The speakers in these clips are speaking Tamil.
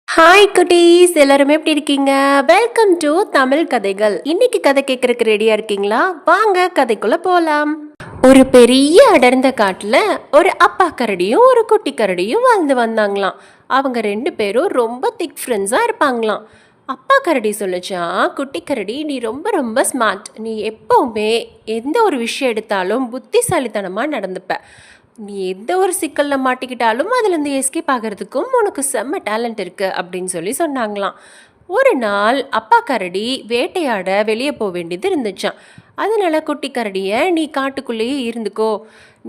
ஹாய் குட்டீஸ், எல்லாருமே எப்படி இருக்கீங்க? வெல்கம் டு தமிழ் கதைகள். இன்னைக்கு கதை கேட்கறதுக்கு ரெடியா இருக்கீங்களா? வாங்க கதைக்குள்ள போலாம். ஒரு பெரிய அடர்ந்த காட்டுல ஒரு அப்பா கரடியும் ஒரு குட்டி கரடியும் வாழ்ந்து வந்தாங்களாம். அவங்க ரெண்டு பேரும் ரொம்ப திக் ஃப்ரெண்ட்ஸா இருப்பாங்களாம். அப்பா கரடி சொல்லுச்சான், குட்டி கரடி நீ ரொம்ப ரொம்ப ஸ்மார்ட். நீ எப்பவுமே எந்த ஒரு விஷயம் எடுத்தாலும் புத்திசாலித்தனமாக நடந்துப்ப. நீ எந்த ஒரு சிக்கலில் மாட்டிக்கிட்டாலும் அதுலேருந்து எஸ்கேப் ஆகிறதுக்கும் உனக்கு செம்ம டேலண்ட் இருக்குது அப்படின்னு சொல்லி சொன்னாங்களாம். ஒரு நாள் அப்பா கரடி வேட்டையாட வெளியே போக வேண்டியது இருந்துச்சான். அதனால் குட்டி கரடியை நீ காட்டுக்குள்ளேயே இருந்துக்கோ,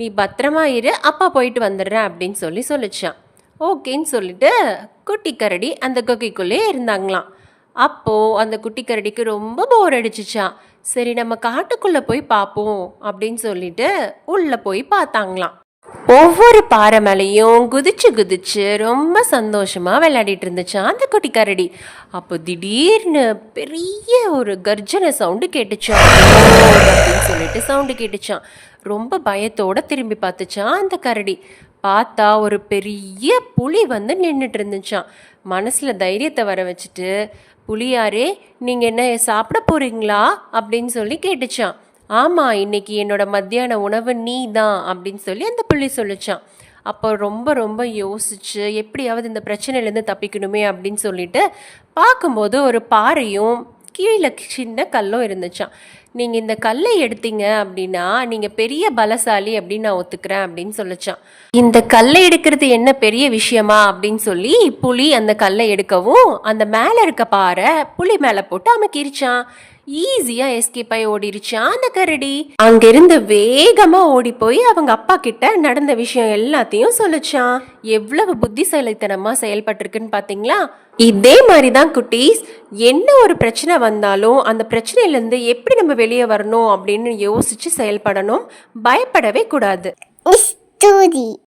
நீ பத்திரமா இரு, அப்பா போயிட்டு வந்துடுறேன் அப்படின்னு சொல்லிச்சான். ஓகேன்னு சொல்லிட்டு குட்டி கரடி அந்த குகைக்குள்ளேயே இருந்தாங்களாம். அப்போது அந்த குட்டி கரடிக்கு ரொம்ப போர் அடிச்சிச்சான். சரி நம்ம காட்டுக்குள்ளே போய் பார்ப்போம் அப்படின்னு சொல்லிட்டு உள்ளே போய் பார்த்தாங்களாம். ஒவ்வொரு பாறை மேலையும் குதிச்சு குதிச்சு ரொம்ப சந்தோஷமா விளையாடிட்டு இருந்துச்சான் அந்த குட்டி கரடி. அப்போ திடீர்னு பெரிய ஒரு கர்ஜனை சவுண்டு கேட்டுச்சான். அப்படின்னு சொல்லிட்டு சவுண்டு கேட்டுச்சான். ரொம்ப பயத்தோட திரும்பி பார்த்துச்சான் அந்த கரடி. பார்த்தா ஒரு பெரிய புலி வந்து நின்றுட்டு இருந்துச்சான். மனசுல தைரியத்தை வர வச்சுட்டு, புலியாரே நீங்க என்ன சாப்பிட போறீங்களா அப்படின்னு சொல்லி கேட்டுச்சான். ஆமாம், இன்னைக்கு என்னோட மத்தியான உணவு நீ தான் அப்படின்னு சொல்லி அந்த புள்ளி சொல்லிச்சான். அப்போ ரொம்ப ரொம்ப யோசிச்சு எப்படியாவது இந்த பிரச்சனையிலேருந்து தப்பிக்கணுமே அப்படின்னு சொல்லிட்டு பார்க்கும்போது ஒரு பாறையும் கீழே சின்ன கல்லும் இருந்துச்சான். நீங்கள் இந்த கல்லை எடுத்தீங்க அப்படின்னா நீங்கள் பெரிய பலசாலி அப்படின்னு நான் ஒத்துக்கிறேன் அப்படின்னு சொல்லிச்சான். இந்த கல்லை எடுக்கிறது என்ன பெரிய விஷயமா அப்படின்னு சொல்லி புலி அந்த கல்லை எடுக்கவும் அந்த மேலே இருக்க பாறை புலி மேலே போட்டு அமுக்கிருச்சான். ஈஸியா எஸ்கேப் ஆகி ஓடிருச்சான் அந்த கரடி. அங்கிருந்து வேகமா ஓடி போய் அவங்க அப்பா கிட்ட நடந்த விஷயம் எல்லாத்தையும் சொல்லிச்சான். எவ்வளவு புத்திசாலித்தனமா செயல்பட்டிருக்குன்னு பாத்தீங்களா? இதே மாதிரிதான் குட்டீஸ், என்ன ஒரு பிரச்சனை வந்தாலும் அந்த பிரச்சனையில இருந்து எப்படி நம்ம வெளியே வரணும் அப்படின்னு யோசிச்சு செயல்படணும். பயப்படவே கூடாது.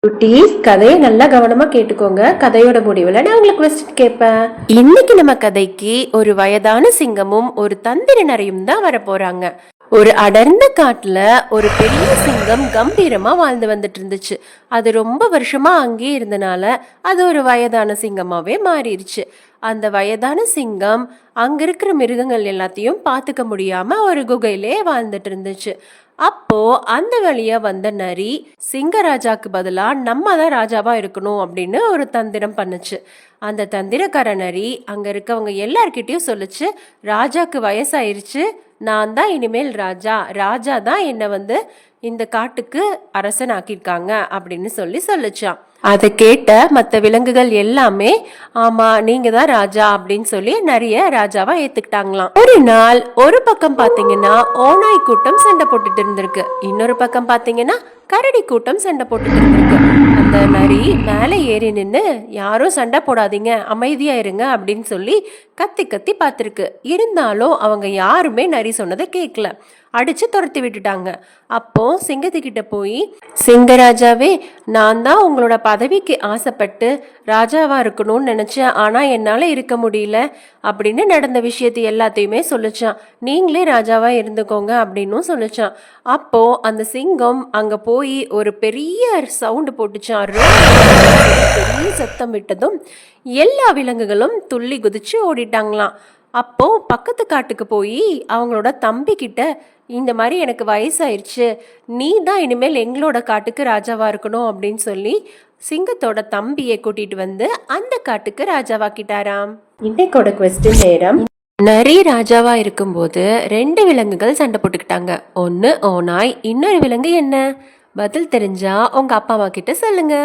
குட்டீஸ், கதையை நல்லா கவனமா கேட்டுக்கோங்க. கதையோட முடிவுல நான் உங்களுக்கு கொஸ்டின் கேட்பேன். இன்னைக்கு நம்ம கதைக்கு ஒரு வயதான சிங்கமும் ஒரு தந்திர நரியும் தான் வர போறாங்க. ஒரு அடர்ந்த காட்டுல ஒரு பெரிய சிங்கம் கம்பீரமா வாழ்ந்து வந்துட்டு இருந்துச்சு. அது ரொம்ப வருஷமா அங்கேயே இருந்தனால அது ஒரு வயதான சிங்கமாவே மாறிடுச்சு. அந்த வயதான சிங்கம் அங்க இருக்கிற மிருகங்கள் எல்லாத்தையும் பார்த்துக்க முடியாம ஒரு குகையிலே வாழ்ந்துட்டு இருந்துச்சு. அப்போ அந்த வழியா வந்த நரி சிங்கராஜாக்கு பதிலா நம்ம தான் ராஜாவா இருக்கணும் அப்படின்னு ஒரு தந்திரம் பண்ணுச்சு. அந்த தந்திரக்கார நரி அங்க இருக்கவங்க எல்லார்கிட்டயும் சொல்லுச்சு, ராஜாக்கு வயசாயிருச்சு, நான் தான் இனிமேல் ராஜா, ராஜா தான் என்னை வந்து இந்த காட்டுக்கு அரசன் ஆக்கியிருக்காங்க அப்படின்னு சொல்லிச்சான். அதை கேட்ட மற்ற விலங்குகள் எல்லாமே ஆமா நீங்க தான் ராஜா அப்படின்னு சொல்லி நிறைய ராஜாவா ஏத்துக்கிட்டாங்களாம். ஒரு நாள் ஒரு பக்கம் பாத்தீங்கன்னா ஓநாய் கூட்டம் சண்டை போட்டுட்டு இருந்திருக்கு, இன்னொரு பக்கம் பாத்தீங்கன்னா கரடி கூட்டம் சண்டை போட்டுட்டு இருந்திருக்கு. அந்த நரி மேலே ஏறி நின்று யாரும் சண்டை போடாதீங்க, அமைதியா இருங்க அப்படின்னு சொல்லி கத்தி கத்தி பார்த்துருக்கு. இருந்தாலும் அவங்க யாருமே நரி சொன்னதை கேட்கல, அடிச்சு துரத்தி விட்டுட்டாங்க. அப்போ சிங்கத்துக்கிட்ட போய், சிங்கராஜாவே நான் தான் உங்களோட பதவிக்கு ஆசைப்பட்டு ராஜாவா இருக்கணும்னு நினைச்சேன், ஆனா என்னால இருக்க முடியல அப்படின்னு நடந்த விஷயத்தை எல்லாத்தையுமே சொல்லிச்சான். நீங்களே ராஜாவா இருந்துக்கோங்க அப்படின்னு சொல்லிச்சான். அப்போ அந்த சிங்கம் அங்க போய் ஒரு பெரிய சவுண்டு போட்டுச்சான். பெரிய சத்தம் விட்டதும் எல்லா விலங்குகளும் துள்ளி குதிச்சு ஓடிட்டாங்களாம். அப்போ பக்கத்து காட்டுக்கு போய் அவங்களோட தம்பி கிட்ட, இந்த மாதிரி எனக்கு வயசாயிருச்சு, நீ தான் இனிமேல் எங்களோட காட்டுக்கு ராஜாவா இருக்கணும் அப்படின்னு சொல்லி சிங்கத்தோட தம்பியை கூட்டிட்டு வந்து அந்த காட்டுக்கு ராஜாவாக்கிட்டாராம். இன்னைக்கோட கொஸ்டின் நேரம். நிறைய ராஜாவா இருக்கும்போது ரெண்டு விலங்குகள் சண்டை போட்டுக்கிட்டாங்க. ஒன்னு ஓநாய், இன்னொரு விலங்கு என்ன? பதில் தெரிஞ்சா உங்க அப்பா அம்மா கிட்ட சொல்லுங்க.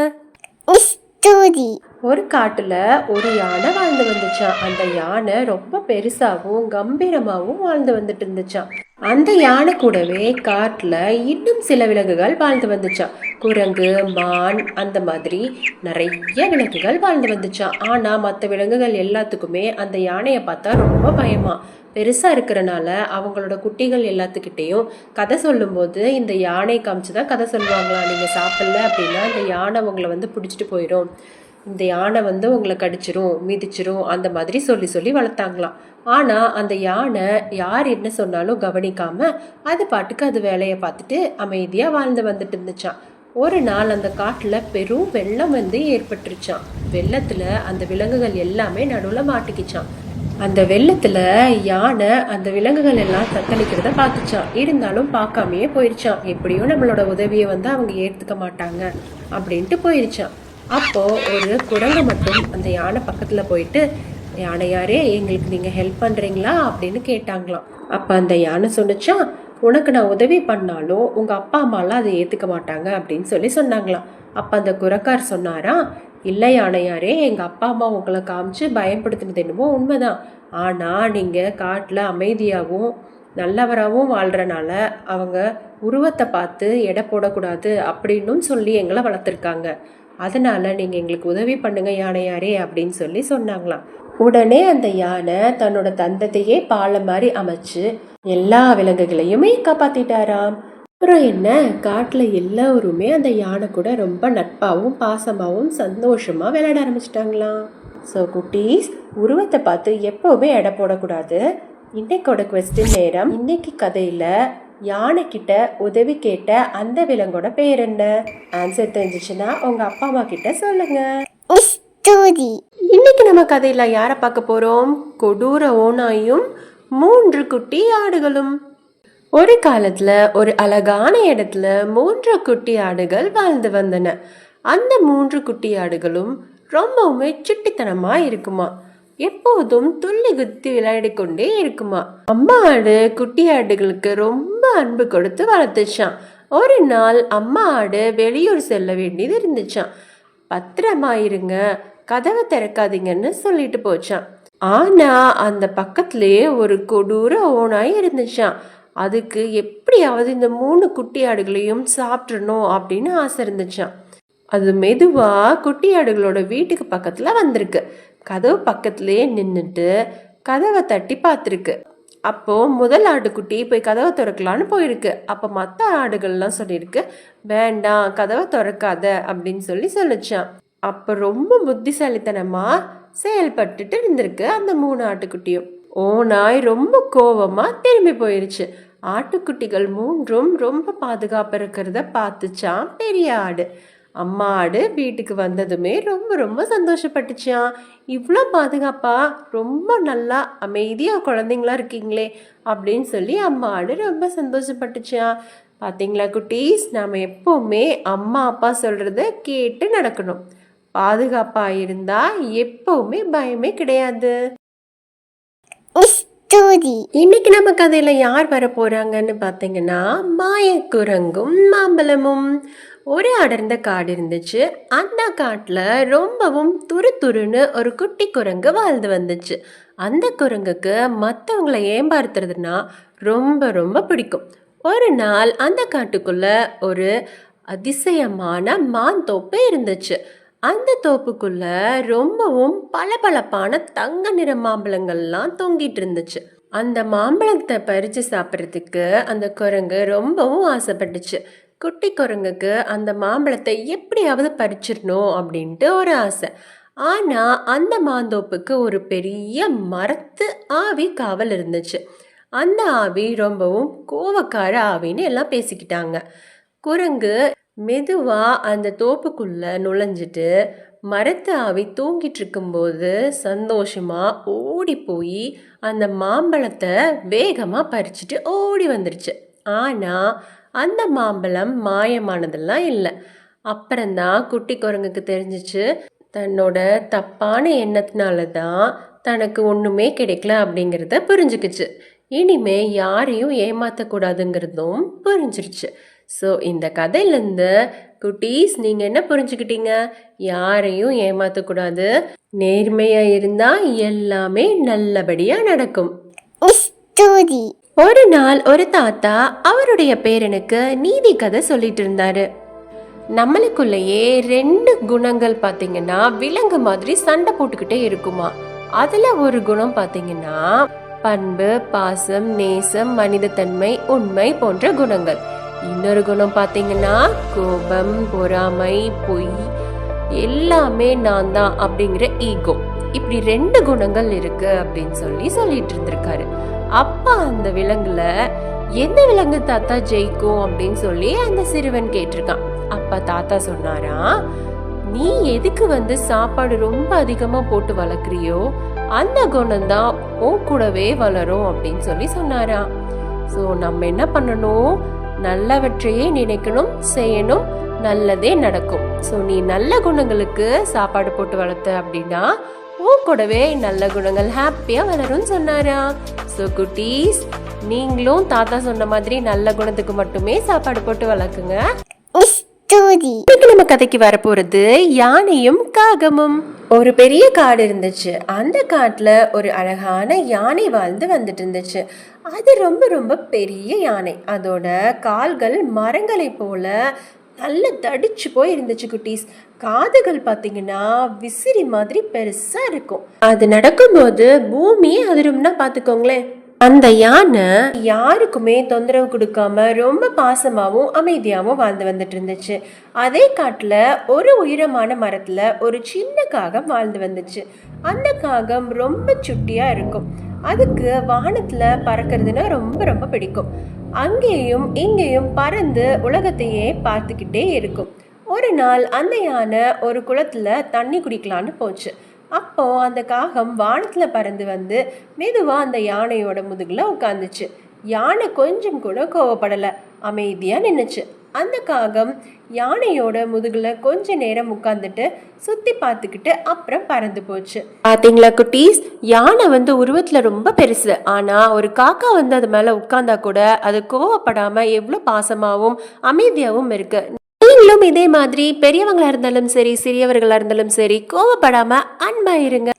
ஒரு காட்டுல ஒரு யானை வாழ்ந்து வந்துச்சான். அந்த யானை ரொம்ப பெருசாவும் கம்பீரமாவும் வாழ்ந்து வந்துட்டு இருந்துச்சான். அந்த யானை கூடவே காட்டுல இன்னும் சில விலங்குகள் வாழ்ந்து வந்துச்சான். குரங்கு, மான், அந்த மாதிரி நிறைய விலங்குகள் வாழ்ந்து வந்துச்சான். ஆனா மற்ற விலங்குகள் எல்லாத்துக்குமே அந்த யானையை பார்த்தா ரொம்ப பயமா. பெருசா இருக்கிறனால அவங்களோட குட்டிகள் எல்லாத்துக்கிட்டையும் கதை சொல்லும்போது இந்த யானை காமிச்சுதான் கதை சொல்லுவாங்களாம். நீங்க சாப்பிடல அப்படின்னா இந்த யானை உங்களை வந்து பிடிச்சிட்டு போயிடும், இந்த யானை வந்து உங்களை கடிச்சிரும், மிதிச்சிரும், அந்த மாதிரி சொல்லி வளர்த்தாங்களாம். ஆனால் அந்த யானை யார் என்ன சொன்னாலும் கவனிக்காம அது பாட்டுக்கு அது வேலையை பார்த்துட்டு அமைதியாக வாழ்ந்து வந்துட்டு இருந்துச்சான். ஒரு நாள் அந்த காட்டுல பெரும் வெள்ளம் வந்து ஏற்பட்டுருச்சான். வெள்ளத்துல அந்த விலங்குகள் எல்லாமே நடுவுல மாட்டிக்கிச்சான். அந்த வெள்ளத்துல யானை அந்த விலங்குகள் எல்லாம் தத்தளிக்கிறத பார்த்துச்சான். இருந்தாலும் பார்க்காமயே போயிருச்சான். எப்படியும் நம்மளோட உதவியை வந்து அவங்க ஏத்துக்க மாட்டாங்க அப்படின்ட்டு போயிருச்சான். அப்போ ஒரு குரங்கு மட்டும் அந்த யானை பக்கத்துல போயிட்டு, யானையாரே எங்களுக்கு நீங்க ஹெல்ப் பண்றீங்களா அப்படின்னு கேட்டாங்களாம். அப்ப அந்த யானை சொன்னிச்சான், உனக்கு நான் உதவி பண்ணாலும் உங்க அப்பா அம்மாலாம் அதை ஏத்துக்க மாட்டாங்க அப்படின்னு சொன்னாங்களாம். அப்ப அந்த குரக்கார் சொன்னாரா, இல்லை யானையாரே, எங்க அப்பா அம்மா உங்களை காமிச்சு பயன்படுத்தினது என்னமோ உண்மைதான். ஆனா நீங்க காட்டுல அமைதியாகவும் நல்லவராகவும் வாழ்றனால அவங்க உருவத்தை பார்த்து எடை போடக்கூடாது அப்படின்னும் சொல்லி எங்களை வளர்த்துருக்காங்க. அதனால நீங்க எங்களுக்கு உதவி பண்ணுங்க யானையாரே அப்படின்னு சொன்னாங்களாம். உடனே அந்த யானை தன்னோட தந்தத்தையே பாலம் மாதிரி அமைச்சு எல்லா விலங்குகளையுமே காப்பாத்திட்டாராம். அப்புறம் என்ன, காட்டுல எல்லாருமே அந்த யானை கூட ரொம்ப நட்பாகவும் பாசமாகவும் சந்தோஷமா விளையாட ஆரம்பிச்சிட்டாங்களாம். ஸோ குட்டீஸ், உருவத்தை பார்த்து எப்பவுமே எடை போடக்கூடாது. இன்னைக்கோட கொஸ்டின் நேரம். இன்னைக்கு கதையில யானை கிட்ட உதவி கேட்ட அந்த விலங்கோட பேர் என்ன? ஆன்சர் தெரிஞ்சிச்சுன்னா உங்க அப்பா அம்மா கிட்ட சொல்லுங்க. இன்னைக்கு நம்ம கதையில யார பார்க்க போறோம்? கொடூர ஓநாயும் 3 குட்டி ஆடுகளும். ஒரு காலத்துல ஒரு அழகான இடத்துல 3 குட்டி ஆடுகள் வாழ்ந்து வந்தன. அந்த 3 குட்டி ஆடுகளும் ரொம்பவுமே சுட்டித்தனமா இருக்குமா. எப்போதும் துள்ளி குத்தி விளையாடி கொண்டே இருக்குமா. அம்மா ஆடு குட்டி ஆடுகளுக்கு ரொம்ப அன்பு கொடுத்து வளர்த்துச்சான். ஒரு நாள் அம்மா ஆடு வெளியூர் செல்ல வேண்டியது இருந்துச்சான். பத்திரமா இருங்க, கதவை திறக்காதீங்கன்னு சொல்லிட்டு போச்சான். ஆனா அந்த பக்கத்திலேயே ஒரு கொடூர ஓநாய் இருந்துச்சான். அதுக்கு எப்படியாவது இந்த 3 குட்டி ஆடுகளையும் சாப்பிட்றணும் அப்படின்னு ஆசை இருந்துச்சான். அது மெதுவா குட்டி ஆடுகளோட வீட்டுக்கு பக்கத்துல வந்திருக்கு. கதவு பக்கத்திலேயே நின்றுட்டு கதவை தட்டி பார்த்துருக்கு. அப்போ முதல் ஆட்டுக்குட்டி போய் கதவை திறக்கலான்னு போயிருக்கு. அப்போ மற்ற ஆடுகள்லாம் சொல்லியிருக்கு, வேண்டாம் கதவை திறக்காத அப்படின்னு சொல்லிச்சான். அப்போ ரொம்ப புத்திசாலித்தனமா செயல்பட்டுட்டு இருந்திருக்கு அந்த 3 ஆட்டுக்குட்டியும். ஓநாய் ரொம்ப கோவமா திரும்பி போயிருச்சு. ஆட்டுக்குட்டிகள் 3ம் ரொம்ப பாதுகாப்பு இருக்கிறத பார்த்துச்சான் பெரிய ஆடு. அம்மா ஆடு வீட்டுக்கு வந்ததுமே ரொம்ப ரொம்ப சந்தோஷப்பட்டுச்சான். இவ்வளோ பாதுகாப்பா ரொம்ப நல்லா அமைதியா குழந்தைங்களா இருக்கீங்களே அப்படின்னு அம்மா ஆடு ரொம்ப சந்தோஷப்பட்டுச்சான். பார்த்தீங்களா குட்டீஸ், நாம எப்பவுமே அம்மா அப்பா சொல்றத கேட்டு நடக்கணும். பாதுகாப்பா இருந்தா எப்பவுமே பயமே கிடையாது. இன்னைக்கு நம்ம கதையில யார் வர போறாங்கன்னு பாத்தீங்கன்னா, மாயக்குரங்கும் மாம்பழமும். ஒரு அடர்ந்த காடு இருந்துச்சு. அந்த காட்டுல ரொம்பவும் துருன்னு ஒரு குட்டி குரங்கு வாழ்ந்து வந்துச்சு. அந்த குரங்குக்கு மற்றவங்களை ஏமாத்துறதுன்னா ரொம்ப ரொம்ப பிடிக்கும். ஒரு நாள் அந்த காட்டுக்குள்ள ஒரு அதிசயமான மாந்தோப்பு இருந்துச்சு. அந்த தோப்புக்குள்ள ரொம்பவும் பளபளப்பான தங்க நிற மாம்பழங்கள்லாம் தொங்கிட்டு இருந்துச்சு. அந்த மாம்பழத்தை பறிச்சு சாப்பிட்றதுக்கு அந்த குரங்கு ரொம்பவும் ஆசைப்பட்டுச்சு. குட்டி குரங்குக்கு அந்த மாம்பழத்தை எப்படியாவது பறிச்சிடணும் அப்படின்ட்டு ஒரு ஆசை. ஆனா அந்த மாந்தோப்புக்கு ஒரு பெரிய மரத்து ஆவி காவல் இருந்துச்சு. அந்த ஆவி ரொம்பவும் கோவக்கார ஆவின்னு எல்லாம் பேசிக்கிட்டாங்க. குரங்கு மெதுவா அந்த தோப்புக்குள்ள நுழைஞ்சிட்டு மரத்து ஆவி தூங்கிட்டு இருக்கும்போது சந்தோஷமா ஓடி போய் அந்த மாம்பழத்தை வேகமா பறிச்சுட்டு ஓடி வந்துருச்சு. ஆனா அந்த மாம்பழம் மாயமானதெல்லாம் இல்லை. அப்புறம்தான் குட்டி குரங்குக்கு தெரிஞ்சிச்சு, தன்னோட தப்பான எண்ணத்தினால தான் தனக்கு ஒன்றுமே கிடைக்கல அப்படிங்கிறத புரிஞ்சுக்குச்சு. இனிமே யாரையும் ஏமாற்றக்கூடாதுங்கிறதும் புரிஞ்சிருச்சு. ஸோ இந்த கதையிலேருந்து குட்டீஸ் நீங்கள் என்ன புரிஞ்சுக்கிட்டீங்க? யாரையும் ஏமாற்றக்கூடாது, நேர்மையாக இருந்தால் எல்லாமே நல்லபடியாக நடக்கும். ஒரு நாள் ஒரு தாத்தா அவருடைய பேரனுக்கு நீதி கதை சொல்லிட்டு இருந்தாரு. நம்மளுக்குள்ளேயே 2 குணங்கள் பாத்தீங்கன்னா விலங்கு மாதிரி சண்டை போட்டுக்கிட்டே இருக்குமா. அதுல ஒரு குணம் பாத்தீங்கன்னா பண்பு, பாசம், நேசம், மனிதத்தன்மை, உண்மை போன்ற குணங்கள். இன்னொரு குணம் பாத்தீங்கன்னா கோபம், பொறாமை, பொய், எல்லாமே நான் தான் அப்படிங்கிற ஈகோ. இப்படி 2 குணங்கள் இருக்கு அப்படின்னு சொல்லிட்டு இருந்திருக்காரு. அப்பா அந்த விலங்குல எந்த விலங்கு தாத்தா ஜெயிக்கும் அப்படின்னு அந்த சிறுவன் கேட்டிருக்கான். அப்ப தாத்தா சொன்னாரா, நீ எதுக்கு சாப்பாடு ரொம்ப அதிகமா போட்டு வளர்க்குறியோ அந்த குணம் தான் உன் கூடவே வளரும் அப்படின்னு சொல்லி சொன்னாரா. சோ நம்ம என்ன பண்ணணும், நல்லவற்றையே நினைக்கணும், செய்யணும், நல்லதே நடக்கும். சோ நீ நல்ல குணங்களுக்கு சாப்பாடு போட்டு வளர்த்த அப்படின்னா உன் கூடவே நல்ல குணங்கள் ஹாப்பியா வளரும் சொன்னாரா. சோ குட்டீஸ், நீங்களும் தாத்தா சொன்ன மாதிரி நல்ல குணத்துக்கு மட்டுமே சாப்பாடு போட்டு வளர்க்குங்க. இன்னைக்கு நம்ம கதைக்கு வரப்போறது யானையும் காகமும். ஒரு பெரிய காடு இருந்துச்சு. அந்த காட்டுல ஒரு அழகான யானை வாழ்ந்து வந்துட்டு இருந்துச்சு. அது ரொம்ப ரொம்ப பெரிய யானை. அதோட கால்கள் மரங்களை போல நல்ல தடிச்சு போய் இருந்துச்சு குட்டீஸ். காதுகள் பாத்தீங்கன்னா விசிறி மாதிரி பெருசா இருக்கும். அது நடக்கும்போது பூமியே அதிரும்னா பாத்துக்கோங்களேன். அந்த யானை யாருக்குமே தொந்தரவு கொடுக்காம ரொம்ப பாசமாவும் அமைதியாவும் வாழ்ந்து வந்துட்டு இருந்துச்சு. அதே காட்டுல ஒரு உயரமான மரத்துல ஒரு சின்ன காகம் வாழ்ந்து வந்துச்சு. அந்த காகம் ரொம்ப சுட்டியா இருக்கும். அதுக்கு வானத்துல பறக்கிறதுனா ரொம்ப ரொம்ப பிடிக்கும். அங்கேயும் இங்கேயும் பறந்து உலகத்தையே பார்த்துக்கிட்டே இருக்கும். ஒரு நாள் அந்த யானை ஒரு குளத்துல தண்ணி குடிக்கலான்னு போச்சு. அப்போ அந்த காகம் வானத்துல பறந்து மெதுவா அந்த யானையோட முதுகுல உட்காந்துச்சு. யானை கொஞ்சம் கூட கோவப்படல, அமைதியா நின்னுச்சு. அந்த காகம் யானையோட முதுகுல கொஞ்ச நேரம் உட்கார்ந்துட்டு சுத்தி பார்த்துக்கிட்டு அப்புறம் பறந்து போச்சு. பாத்தீங்களா குட்டீஸ், யானை உருவத்துல ரொம்ப பெருசு. ஆனா ஒரு காக்கா அது மேல உட்கார்ந்தா கூட அது கோவப்படாம எவ்வளவு பாசமாவும் அமைதியாவும் இருக்கு. நீங்களும் இதே மாதிரி பெரியவங்களா இருந்தாலும் சரி, சிறியவர்களா இருந்தாலும் சரி, கோவப்படாம அன்பா இருங்க.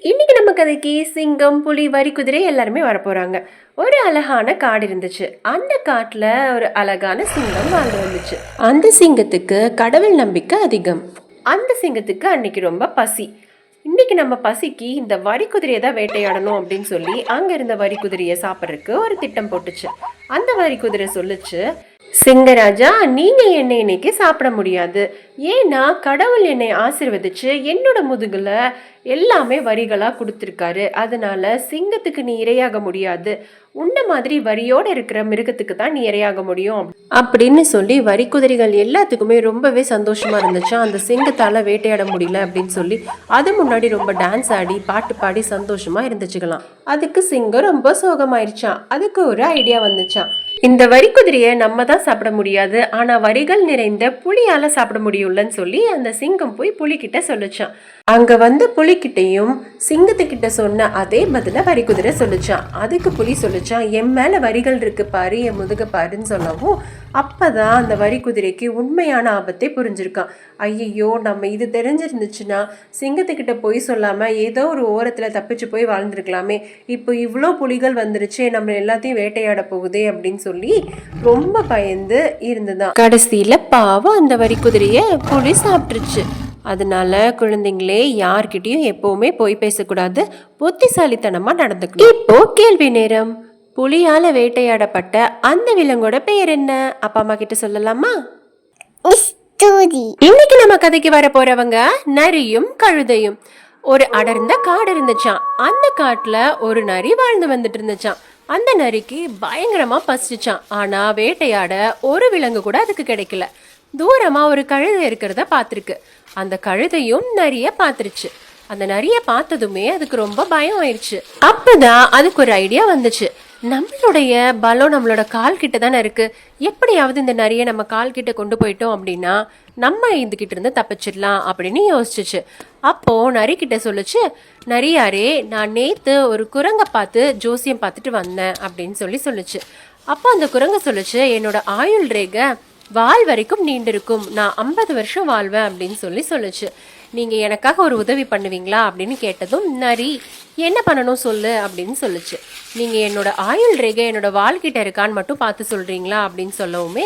இன்னைக்கு நம்ம கதைக்கு சிங்கம், புலி, வரி குதிரை எல்லாருமே வரப்போறாங்க. ஒரு அழகான காடு இருந்துச்சு. அந்த காட்டுல ஒரு அழகான சிங்கம் வாழ்ந்து வந்துச்சு. அந்த சிங்கத்துக்கு கடவுள் நம்பிக்கை அதிகம். அந்த சிங்கத்துக்கு அன்னைக்கு ரொம்ப பசி. இன்னைக்கு நம்ம பசிக்கு இந்த வரி குதிரையை தான் வேட்டையாடணும் அப்படின்னு சொல்லி அங்க இருந்த வரி குதிரையை சாப்பிட்றதுக்கு ஒரு திட்டம் போட்டுச்சு. அந்த வரி குதிரை சொல்லுச்சு, சிங்கராஜா, நீங்க என்னை இன்னைக்கு சாப்பிட முடியாது. ஏன்னா கடவுள் என்னை ஆசீர்வதிச்சு என்னோட முதுகுல எல்லாமே வரிகளா கொடுத்துருக்காரு. அதனால சிங்கத்துக்கு நீ இரையாக முடியாது. உன்ன மாதிரி வரியோட இருக்கிற மிருகத்துக்கு தான் நீ இரையாக முடியும் அப்படின்னு சொல்லி வரி குதிரைகள் எல்லாத்துக்குமே ரொம்பவே சந்தோஷமா இருந்துச்சு. அந்த சிங்கத்தால வேட்டையாட முடியல அப்படின்னு சொல்லி அது முன்னாடி ரொம்ப டான்ஸ் ஆடி பாட்டு பாடி சந்தோஷமா இருந்துச்சுக்கலாம். அதுக்கு சிங்கம் ரொம்ப சோகமாயிருச்சான். அதுக்கு ஒரு ஐடியா வந்துச்சான். இந்த வரி குதிரையை நம்ம தான் சாப்பிட முடியாது, ஆனா வரிகள் நிறைந்த புலியால சாப்பிட முடியும்லன்னு சொல்லி அந்த சிங்கம் போய் புலிகிட்ட சொல்லுச்சான். அங்க புலிகிட்டையும் சிங்கத்துக்கிட்ட சொன்ன அதே பதில வரி குதிரை சொல்லுச்சான். அதுக்கு புலி சொல்லுச்சான், என் மேல வரிகள் இருக்கு பாரு, என் முதுக பாருன்னு சொல்லவும் அப்பதான் அந்த வரி குதிரைக்கு உண்மையான ஆபத்தை புரிஞ்சிருக்கான். ஐயோ, நம்ம இது தெரிஞ்சிருந்துச்சுன்னா சிங்கத்துக்கிட்ட போய் சொல்லாம ஏதோ ஒரு ஓரத்துல தப்பிச்சு போய் வாழ்ந்துருக்கலாமே. இப்போ இவ்வளோ புலிகள் வந்துருச்சு, நம்ம எல்லாத்தையும் வேட்டையாட போகுதே அப்படின்னு சொல்லி ரொம்ப பயந்து இருந்துதான். கடைசியில பாவம் அந்த வரி குதிரைய புலி சாப்பிட்டுருச்சு. அதனால குழந்தைங்களே, யார்கிட்டயும் எப்பவுமே போய் பேசக்கூடாது, புத்திசாலித்தனமா நடந்துக்கணும். இப்போ கேள்வி நேரம். புலியால வேட்டையாடப்பட்ட அந்த விலங்கோட பெயர் என்ன? அப்பா அம்மா கிட்ட சொல்லலாமா? இன்னைக்கு நம்ம கதைக்கு வர போறவங்க நரியும் கழுதையும். ஒரு அடர்ந்த காடு இருந்துச்சான். அந்த காட்டுல ஒரு நரி வாழ்ந்து வந்துட்டு இருந்துச்சான். அந்த நரிக்கு பயங்கரமா பசிச்சான். ஆனா வேட்டையாட ஒரு விலங்கு கூட அதுக்கு கிடைக்கல. தூரமா ஒரு கழுதை இருக்கிறத பாத்திருக்கு. அந்த கழுதையும் நரிய பாத்துருச்சு. அந்த நரிய பார்த்ததுமே அதுக்கு ரொம்ப பயம் ஆயிடுச்சு. அப்பதான் அதுக்கு ஒரு ஐடியா வந்துச்சு. நம்மளுடைய பலம் நம்மளோட கால் கிட்ட தானே இருக்கு. எப்படியாவது இந்த நரிய நம்ம கால் கிட்ட கொண்டு போயிட்டோம் அப்படின்னா நம்ம இதுகிட்ட இருந்து தப்பிச்சிடலாம் அப்படின்னு யோசிச்சுச்சு. அப்போ நரி கிட்ட சொல்லுச்சு, நரியாரே, நான் நேத்து ஒரு குரங்க பார்த்து ஜோசியம் பார்த்துட்டு வந்தேன் அப்படின்னு சொல்லுச்சு. அப்போ அந்த குரங்க சொல்லுச்சு, என்னோட ஆயுள் ரேகை வால் வரைக்கும் நீண்டிருக்கும், நான் 50 வருஷம் வாழ்வேன் அப்படின்னு சொல்லுச்சு. நீங்க எனக்காக ஒரு உதவி பண்ணுவீங்களா அப்படின்னு கேட்டதும் நரி, என்ன பண்ணணும் சொல்லு அப்படின்னு சொல்லுச்சு. நீங்க என்னோட ஆயுள் ரேகை என்னோட வாழ்கிட்ட இருக்கான்னு மட்டும் பார்த்து சொல்றீங்களா அப்படின்னு சொல்லவுமே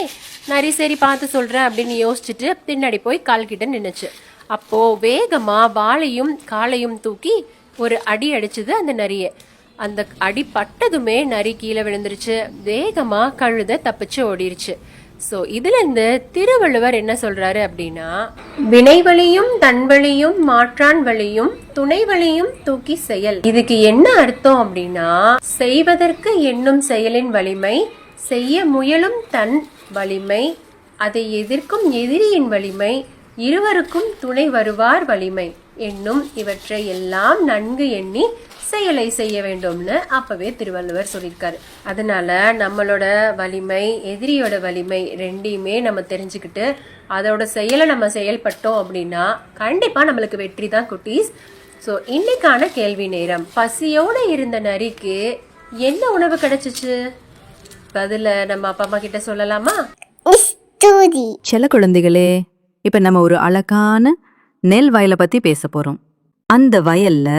நரி சரி பார்த்து சொல்றேன் அப்படின்னு யோசிச்சுட்டு பின்னாடி போய் கால் கிட்ட நின்னுச்சு. அப்போ வேகமா வாளையும் காலையும் தூக்கி ஒரு அடி அடிச்சுது அந்த நரிய. அந்த அடி பட்டதுமே நரி கீழே விழுந்துருச்சு. வேகமா கழுதை தப்பிச்சு ஓடிருச்சு. ஸோ இதுல இருந்து திருவள்ளுவர் என்ன சொல்றாரு அப்படின்னா, வினை வழியும் தன் வழியும் மாற்றான் வழியும் துணை வழியும் தூக்கி செயல். இதுக்கு என்ன அர்த்தம் அப்படின்னா, செய்வதற்கு எண்ணும் செயலின் வலிமை, செய்ய முயலும் தன் வலிமை, அதை எதிர்க்கும் எதிரியின் வலிமை, இருவருக்கும் துணை வருவார் வலிமை என்னும் இவற்றை எல்லாம் நன்கு எண்ணி செயலை செய்ய வேண்டும்னு அப்பவே திருவள்ளுவர் சொல்லியிருக்காரு. அதனால நம்மளோட வலிமை, எதிரியோட வலிமை ரெண்டையுமே நம்ம தெரிஞ்சுக்கிட்டு அதோட செயலை நம்ம செயல்பட்டோம் அப்படின்னா கண்டிப்பா நம்மளுக்கு வெற்றி தான் குட்டீஸ். ஸோ இன்னைக்கான கேள்வி நேரம், பசியோட இருந்த நரிக்கு என்ன உணவு கிடைச்சிச்சு? பதில நம்ம அப்பா அம்மா கிட்ட சொல்லலாமா? செல்ல குழந்தைகளே, இப்ப நம்ம ஒரு அழகான நெல் வயலை பத்தி பேச போறோம். அந்த வயல்ல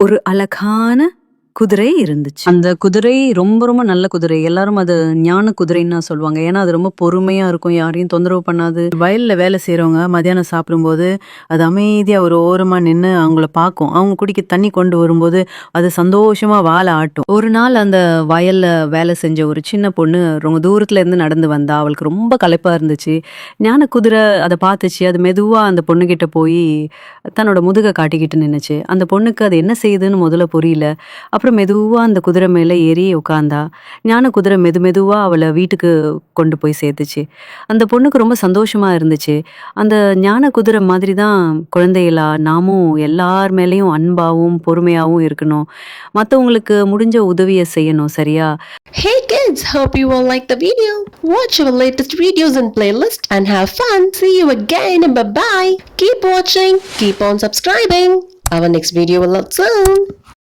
ஒரு அழகான குதிரை இருந்துச்சு. அந்த குதிரை ரொம்ப ரொம்ப நல்ல குதிரை. எல்லாரும் அது ஞான குதிரைன்னு சொல்லுவாங்க. ஏன்னா அது ரொம்ப பொறுமையா இருக்கும், யாரையும் தொந்தரவு பண்ணாது. வயல்ல வேலை செய்யறவங்க மத்தியானம் சாப்பிடும்போது அது அமைதியா ஒரு ஓரமா நின்று அவங்கள பார்க்கும். அவங்க குடிக்க தண்ணி கொண்டு வரும்போது அது சந்தோஷமா வாழை ஆட்டும். ஒரு நாள் அந்த வயல்ல வேலை செஞ்ச ஒரு சின்ன பொண்ணு ரொம்ப தூரத்துல இருந்து நடந்து வந்தா. அவளுக்கு ரொம்ப களைப்பா இருந்துச்சு. ஞான குதிரை அதை பார்த்துச்சு. அது மெதுவா அந்த பொண்ணுகிட்ட போய் தன்னோட முதுகை காட்டிக்கிட்டு நின்னுச்சு. அந்த பொண்ணுக்கு அது என்ன செய்யுதுன்னு முதல்ல புரியல. அப்புறம் மெதுவா அந்த குதிரை மேல ஏறி உட்கார்ந்தா. ஞான குதிரை மெதுவா அவளை வீட்டுக்கு கொண்டு போய் சேர்த்துச்சு. அந்த பொண்ணுக்கு ரொம்ப சந்தோஷமா இருந்துச்சு. அந்த ஞான குதிரை மாதிரி தான் குழந்தைகளா நாமும் எல்லார் மேலேயும் அன்பாவும் பொறுமையாவும் இருக்கணும். மற்றவங்களுக்கு முடிஞ்ச உதவியை செய்யணும். சரியா? Hey kids, hope you all like the video. Watch our latest videos and playlist and have fun. See you again and bye bye. Keep watching, keep on subscribing. Our next video will out soon.